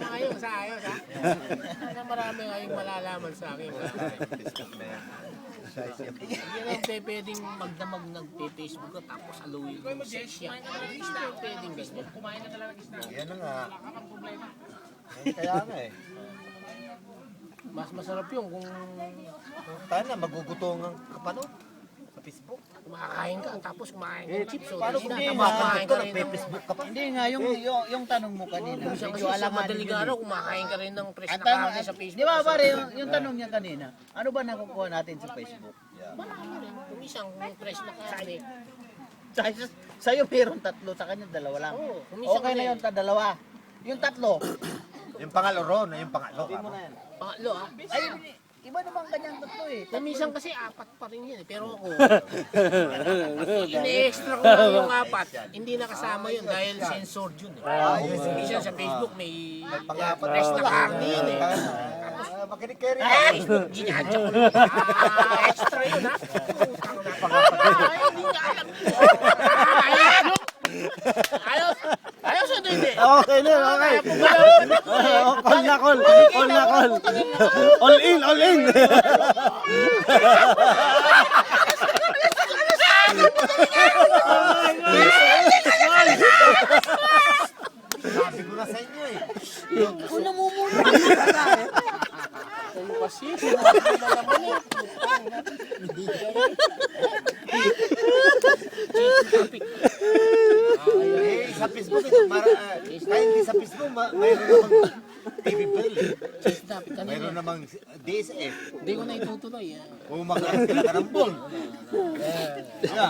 Ayos ha, ayos ha. Sana marami kayong malalaman sa akin. Hindi lang pwedeng magdamag nagpe-Facebook ka tapos aluin mo sex yan. Hindi na pwedeng ganyan. Kumain na talaga ng isda. Yan na nga. Kaya nga eh. Mas masarap yung kung Tayo na, magugutom ang kapano sa Facebook. kumakain ka tapos kumain ka ng chips. So, Paano hindi kung na kumakain kumakain ka, ka rin ng... nagpe-Facebook ka pa? Hindi nga, yung tanong mo kanina. Minsan kasi Medyo sa alanganin madaling yun araw, eh. kumakain ka rin ng fresh At na karne sa Facebook. di ba pare, yung tanong niya kanina, ano ba nakukuha natin sa Facebook? Marami rin. Kung isang fresh na karne. Sa'yo meron tatlo, sa kanya dalawa lang. Oo, kuminsan Okay na kasi- yun, dalawa. Yung tatlo, Yung pangalo ron, yung pangalo. Pangatlo ah. ay, iba naman kanyang tatlo eh. Minsan kasi apat pa rin yan eh. Pero ako, ini-extra ko lang yung apat. Hindi nakasama yun dahil censored yun eh. Minsan sa Facebook may fresh na karne yun eh. Makinig kayo rin. Facebook, ginadya ko lang. Extra yun ha. Ay, hindi niya alam. Ayos. Ayos o hindi? Okay na, okay. Call na, call. Call na, call. All in, all in. Sabi ko na sa inyo eh. Kung namumula. Kayo kasi, sinabi mo naman eh. Topic. Eh, sa Facebook, kahit hindi sa Facebook, mayroon namang TV bill. Topic kanina. Mayroon namang DSF. Hindi ko na itutuloy. Kung mag-aarap ka ng bull.